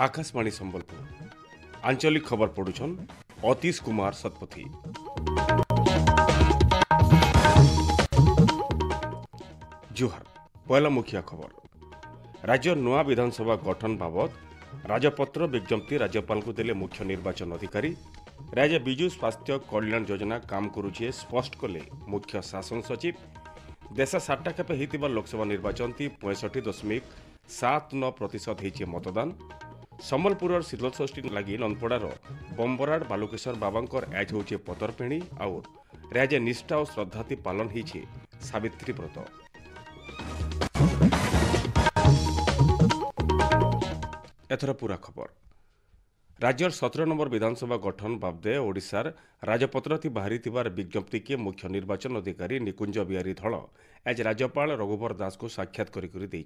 आकाशवाणी संबलपुर आंचलिक खबर पढ़ुछन अतीश कुमार सतपथी। जुहार पहला मुखिया खबर। राज्य नुआ विधानसभा गठन बाबद राजपत्र विज्ञप्ति राज्यपाल को देले मुख्य निर्वाचन अधिकारी। राज्य बिजु स्वास्थ्य कल्याण योजना काम करुचे स्पष्ट कले मुख्य शासन सचिव। देश 60टा खेपे होइतिबा लोकसभा निर्वाचन 65.79% होइचे मतदान। सम्बलपुर शीतलषष्ठी लगी नंदपड़ार बंबराड़ बालुकेश्वर बाबांकर आज होचे पतरपेणी और राज्य निष्ठा और श्रद्धाति पालन होइचे सावित्री व्रत। एथर पूरा खबर। राज्यर 17 नंबर विधानसभा गठन बाबदे ओडिशार राजपत्र थी बाहरी विज्ञप्ति के मुख्य निर्वाचन अधिकारी निकुंज बिहारी धल आज राज्यपाल रघुवर दास को साक्षात करी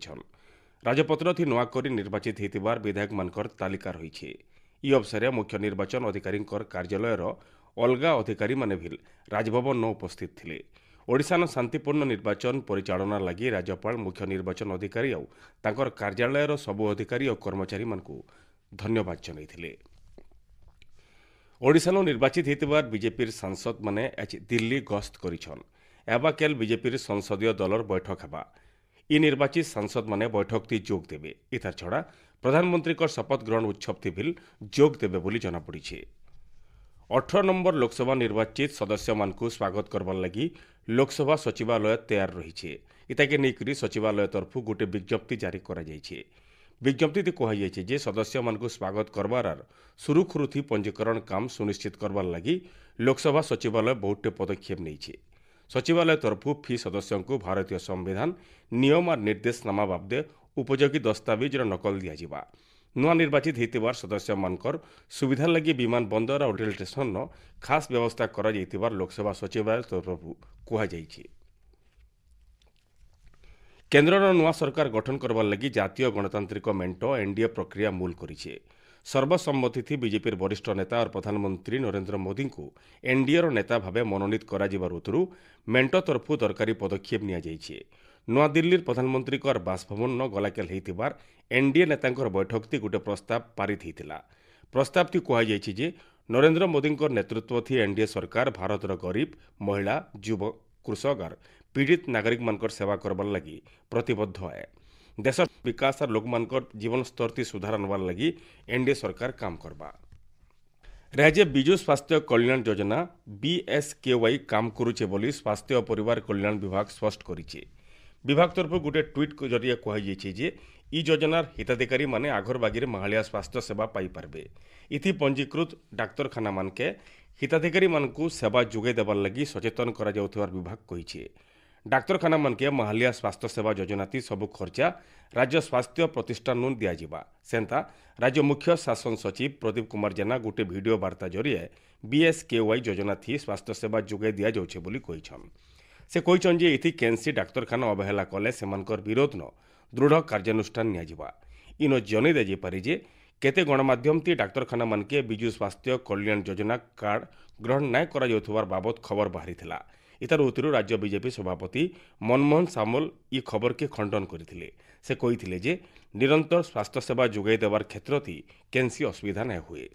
राजपत्र थी नुआ करी निर्वाचित होइतिबार विधायक मानकर तालिका रही। ई अवसर मुख्य निर्वाचन अधिकारी कार्यालयर अलगा अधिकारी माने भी राजभवन न उपस्थित थिले। ओडिशान शांतिपूर्ण निर्वाचन परिचालना लगी राज्यपाल मुख्य निर्वाचन अधिकारी और तांकर कार्यालयर सबु अधिकारी और कर्मचारी मानकु धन्यवाद जनइथिले। ओडिशानो निर्वाचित होइतिबार बीजेपी सांसद माने आज दिल्ली गस्त करिछन। एबाकेल बीजेपी संसदीय दलर बैठक हेबा। ई निर्वाचित सांसद माने बैठक ती जोग देबे। इतार छड़ा प्रधानमंत्री को शपथ ग्रहण उत्सव थी भी जोग देबे बोली जना पड़िछे। 18 नंबर लोकसभा निर्वाचित सदस्य मानकु स्वागत करबार लगी लोकसभा सचिवालय तैयार रही। इताके नेकरी सचिवालय तरफ गोटे विज्ञप्ति जारी करा जायछे। विज्ञप्ति कहुई जे सदस्य मानकु स्वागत करबार सुरुखुरु पंजीकरण काम सुनिश्चित करबार लगी लोकसभा सचिवालय बहुटे पदक्षेप नहीं। सचिवालय तरफ फी सदस्यों को भारतीय संविधान नियम और निर्देशनामा बाबदे उपयोगी दस्तावेजर नकल दिया। नुआ निर्वाचित होइतिबार सदस्य मानकर सुविधा लगी विमान बंदर और रेल स्टेशन खास व्यवस्था करा जाइतिबार लोकसभा सचिवालय तरफ कहुई। केन्द्रर नुआ सरकार गठन करबार लगी जातीय गणतांत्रिक मेंट एनडीए प्रक्रिया मूल करिछे। सर्वसम्मति थी बीजेपी वरिष्ठ नेता और प्रधानमंत्री नरेंद्र मोदी को एनडीए नेता भावे मनोनीत करा मेंट तरफ दरकारी पदक्षेप निया जाइछे। नुआ दिल्लीर प्रधानमंत्री बासभवन गलाकेल होइतिबार एनडीए नेतांकर बैठक थी गोटे प्रस्ताव पारित होइतिला। प्रस्ताव थी कहुई जे नरेंद्र मोदी नेतृत्व थी एनडीए सरकार भारतर गरीब महिला युवक कृषक और पीड़ित नागरिक मानकर सेवा करबार लगी प्रतिबद्ध है। देश विकास और लोक मानकर जीवन स्तर थी सुधार आनबार लगी एनडीए सरकार काम करबा। राज्य बिजु स्वास्थ्य कल्याण योजना बीएसकेवाई काम करुचे बोली स्वास्थ्य और परिवार कल्याण विभाग स्पष्ट करिछे। विभाग तरफ गोटे ट्वीट के जरिए कहुई जे ई योजनार हिताधिकारी माने आघर बागिरे महालिया स्वास्थ्य सेवा पाई पारबे। इथि पंजीकृत डाक्तरखाना मानके हिताधिकारी मानकु सेवा जोगाई देबार लगी सचेतन करा जाउथिबार विभाग कहिछे। डाक्तरखाना मानके महालिया स्वास्थ्य सेवा योजना थी सबु खर्चा राज्य स्वास्थ्य प्रतिष्ठान दियाजिबा। सेंता राज्य मुख्य शासन सचिव प्रदीप कुमार जेना गोटे वीडियो वार्ता जरिए बीएसकेवाई योजना थी स्वास्थ्य सेवा जोगाई दिया जाउछे बोली कहिछन। से कहिछन जे इथि केन्सी डाक्तरखाना अवहेला कले सेमानकर विरोध न दृढ़ कार्यानुष्ठान नियाजिबा। इनो जनै दे पारि जे केते गणमाध्यम ती डाक्तरखाना मानके बिजु स्वास्थ्य कल्याण योजना कार्ड ग्रहण नाय करा जाउथबार बाबत खबर बाहरीथिला। इतार उत्तरु राज्य बीजेपी सभापति मनमोहन सामल ई खबर के खंडन करथिले। से कहिथिले जे निरंतर स्वास्थ्य सेवा जोगाई देवार क्षेत्र थी केन्सी असुविधा न हुए।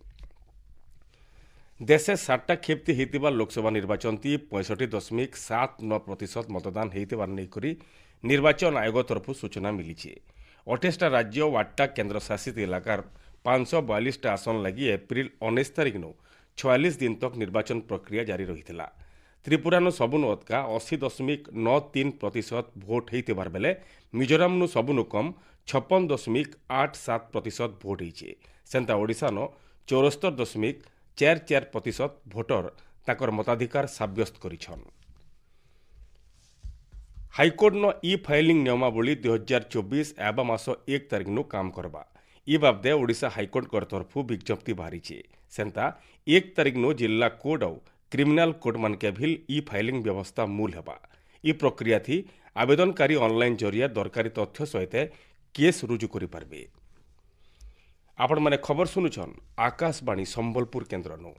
देशे 60टा खेप्ती होइतिबा लोकसभा निर्वाचन 65.79% मतदान होइतिबार नेकरी निर्वाचन आयोग तरफ सूचना मिली। 28टा राज्य और 8टा केन्द्र शासित इलाकार 542टा आसन लगी एप्रिल 19 तारिख 46 दिन तक निर्वाचन प्रक्रिया जारी रही। त्रिपुरा सबुनु अतका 80.93% भोट होइतिबार बेले मिजोराम सबुनु कम 56.87% भोट होइछे। सेंता ओडिशा 74.44% भोटर ताकर मताधिकार साब्यस्त करिछन। हाईकोर्ट ई फाइलिंग नियमावली 2024 एबा मास 1 तारिख काम करबा। ई बाबदे ओडिशा हाईकोर्ट तरफ विज्ञप्ति बाहरी। सेंता 1 तारिख जिला कोड और क्रिमिनाल कोड मानके भी ई फाइलिंग व्यवस्था मूल हेबा। ई प्रक्रिया थी आवेदनकारी ऑनलाइन जरिया दरकारी तथ्य सहित केस रुजु करि पारबे। आपण माने खबर सुनुछन आकाशवाणी संबलपुर केन्द्र नु।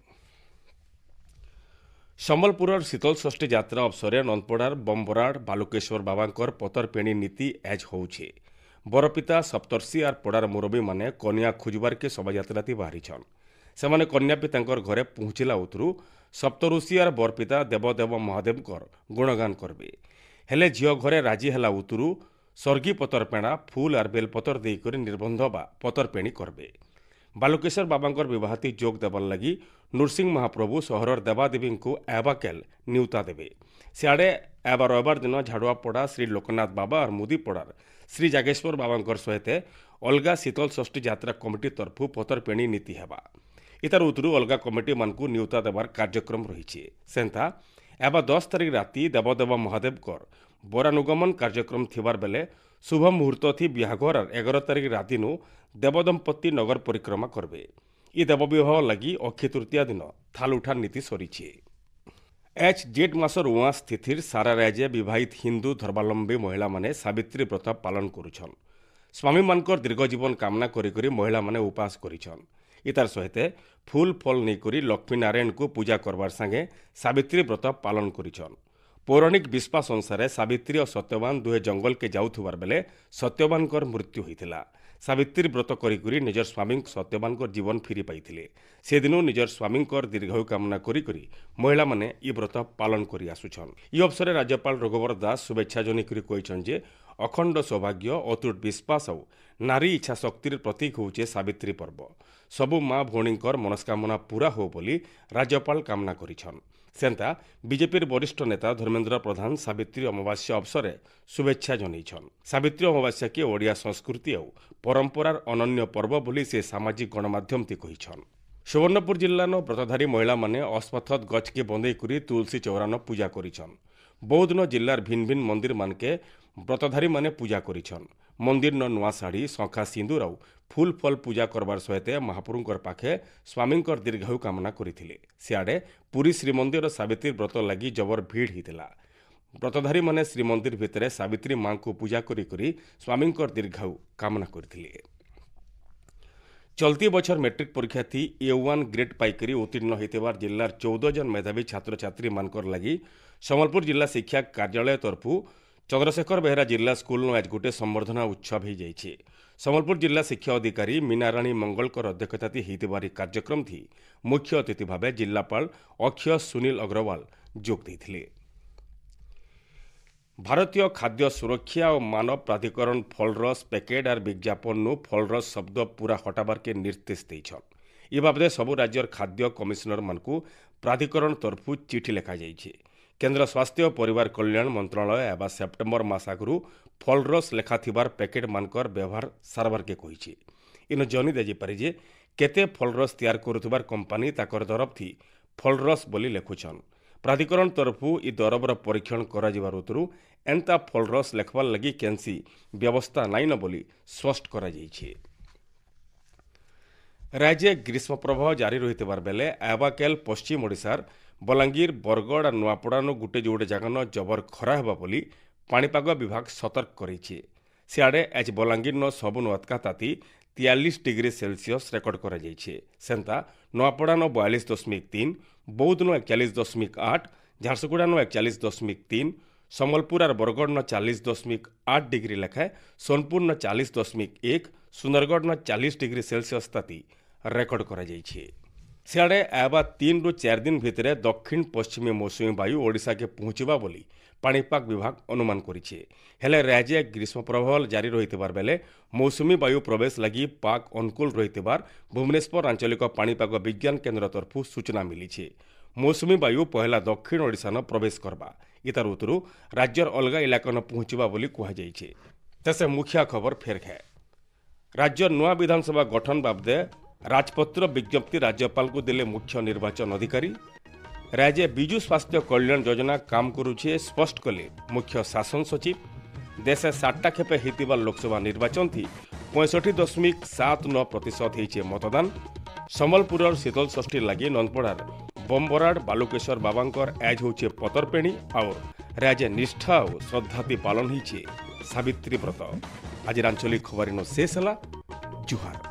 सम्बलपुर शीतलषष्ठी यात्रा अवसर नंदपड़ार बंबराड़ बालुकेश्वर बाबांकर पतरपेणी नीति आज होउछे। बरपिता सप्तर्षि आर पड़ार मुरबी माने कन्या खोजबार के शोभायात्रा बाहरीछन। सेमाने कन्या पितांकर घरे पहुंचला उतरू सप्तऋषि आर बरपिता देवदेव महादेवकर गुणगान करबे। हेले झियो घरे राजी हेला उतरू सर्गी पतर पेणा फूल आर बेलपतर देकर निर्बंध बा पतर पेणी करबे। बालुकेश्वर बाबांकर विवाहती जोग देवार लगी नृसिंह महाप्रभु सहरर देवादेवी को एबाकेल न्यूता देवे। सियाड़े एबा रविवार दिन झाड़ुआपड़ा श्री लोकनाथ बाबा और मुदीपड़ार श्री जागेश्वर बाबांकर सहित अलगा शीतल षष्ठी यात्रा कमिटी तरफु पतर पेणी नीति हेबा। इतार उतरू अलगा कमिटी मानकु न्यूता देवार कार्यक्रम रही। सेंता एबा 10 तारिख राति देवदेव महादेवकर बरानुगमन कार्यक्रम थिबार बेले शुभ मुहूर्त थी बिहाघर 11 तारिख राति देवदंपति नगर परिक्रमा करबे। इ देवविवाह लगी अक्षय तृतीया दिन थाल उठार नीति सरीछे। जेठ मासर 19 तिथिर सारा राज्य विवाहित हिंदू धर्मावलंबी महिला माने सावित्री व्रत पालन करुछन। स्वामी मानकर दीर्घ जीवन कामना करी महिला माने उपास करिछन। इतार सहित फूल फल नहीं लक्ष्मी नारायण को पूजा करवार संगे सावित्री व्रत पालन करिछन। पौराणिक विश्वास अनुसार सावित्री और सत्यवान दुहे जंगल के जाउथुबार बेले सत्यवानकर मृत्यु होइथिला। सावित्री व्रत करी निजर स्वामी सत्यवानकर जीवन फिरी पाइथिले। से दिनु निजर स्वामीकर दीर्घायु कामना करी महिला माने इ व्रत पालन करी आसुछन। इ अवसर राज्यपाल रघुवर दास शुभेच्छा जनाई कहिछन जे अखंड सौभाग्य अतुट विश्वास और नारी इच्छा शक्तिर प्रतीक होउछे सावित्री पर्व। सबु माँ भौणीकर मनस्कामना पूरा हो बोली राज्यपाल कामना करिछन। सेंता बीजेपी वरिष्ठ नेता धर्मेन्द्र प्रधान सावित्री अमावास्या अवसर शुभेच्छा जनईछन। सावित्री अमावास्या के ओडिया संस्कृति और परंपरार अनन्य पर्व बोली से सामाजिक गणमाध्यम ती कहिछन। सुवर्णपुर जिल्लार व्रतधारी महिला माने अश्वत्थ गछ के बंदई करी तुलसी चौरान पूजा करिछन। बौद्ध जिल्लार भिन्न भिन्न मंदिर मानके व्रतधारी माने पूजा करिछन। मंदिर नुआ शाढ़ी शंखा सिंदूर और फूल फल पूजा करबार सहित महाप्रभुंकर पाखे स्वामींकर दीर्घायु कामना करथिले। सियाड़े पुरी श्रीमंदिर सावित्री व्रत लगी जबर भीड़ हितिला। व्रतधारी माने श्रीमंदिर भितरे सावित्री मां को पूजा करी स्वामींकर दीर्घायु कामना करथिले। चलती बछर मैट्रिक परीक्षा थी A1 ग्रेड पाइकरी उत्तीर्ण होइतबार जिल्लार 14 जन मेधावी छात्र छात्री मानकर लगी संबलपुर जिला शिक्षा कार्यालय तरफु चंद्रशेखर बेहरा जिला स्कूल आज गोटे संबर्धना उत्सव हो जाइए। संबलपुर जिला शिक्षा अधिकारी मीनाराणी मंगलकर अध्यक्षता होइतबार कार्यक्रम थी मुख्य अतिथि भाव जिलापाल अक्षय सुनील अग्रवाल जोग देथिले। भारतीय खाद्य सुरक्षा और मानव प्राधिकरण फलरस पैकेट और विज्ञापन नु फलरस शब्द पूरा हटाबार के निर्देश देछन। इ बाबदे सबु राज्यर खाद्य कमिशनर मानकु प्राधिकरण तरफु चिठी लिखा जाइए। केंद्र स्वास्थ्य और परिवार कल्याण मंत्रालय एवं सेप्टेम्बर मास आगु फलरस लेखा थिबार पैकेट मानकर व्यवहार सारबार के कहिछि। इन जनी दे पारे जे केते फलरस तैयार करुथिबार कंपनी ताकर तरफ थी फलरस बोली लेखुछन। प्राधिकरण तरफु इ दरबर परीक्षण करा जिबार उतरू एंता फलरस लेखबार लगी केंसी व्यवस्था नाइन बोली स्पष्ट करा जाइछि। राज्य ग्रीष्म प्रवाह जारी रहितबार बेले एबाकेल पश्चिम ओडिशार बलांगीर बरगड़ और नुआपड़ानो गुटे जोड़े जगन जबर खरा हेबा बोली पाणीपाग विभाग सतर्क करिछि। सियाड़े आज बलांगीर न सबुन अतका ताती 43 डिग्री सेल्सियस रेकर्ड करा जाइछे। सेंता नुआपड़ानो 42.3, बौद्धनो 41.8, झारसुगुड़ानो 41.3, संबलपुर और बरगड़ न 40.8 डिग्री लेखाएं, सोनपुर न 40.1, सुंदरगढ़ न 40 डिग्री सेल्सियस ताती रेकर्ड करा जाइछे। सियाड़े एबा 3 रु 4 दिन भितर दक्षिण पश्चिमी मौसुमी वायु ओडिशा के पहुंचवा बोली पाणीपाग विभाग अनुमान करिछे। हेले राज्य ग्रीष्म प्रवाह जारी रहितबार बेले मौसुमी वायु प्रवेश लगी पाक अनुकूल रहितबार भुवनेश्वर आंचलिक पाणीपाग विज्ञान केन्द्र तरफु सूचना मिलीछे। मौसुमी वायु पहला दक्षिण ओडिशा न प्रवेश करबा। इतार उतरू राज्यर अलगा इलाका न पहुंचवा बोली कहा जाइछे। तेसे मुखिया खबर फेर है। राज्य नुआ विधानसभा गठन बाबदे राजपत्र विज्ञप्ति राज्यपाल को देले मुख्य निर्वाचन अधिकारी। राज्य विजु स्वास्थ्य कल्याण योजना काम करुछे स्पष्ट कले मुख्य शासन सचिव। देशे 60टा खेपे होइतिबा लोकसभा निर्वाचन थी 65.79% होइछे मतदान। संबलपुर शीतल षष्ठी लगी नंदपड़ार बम्बराड़ बालुकेश्वर बाबांकर आज होचे पतरपेणी और राज्य निष्ठा और श्रद्धाति पालन होइछे सावित्री व्रत। आज आंचलिक खबरिनो शेष हला। जुहार।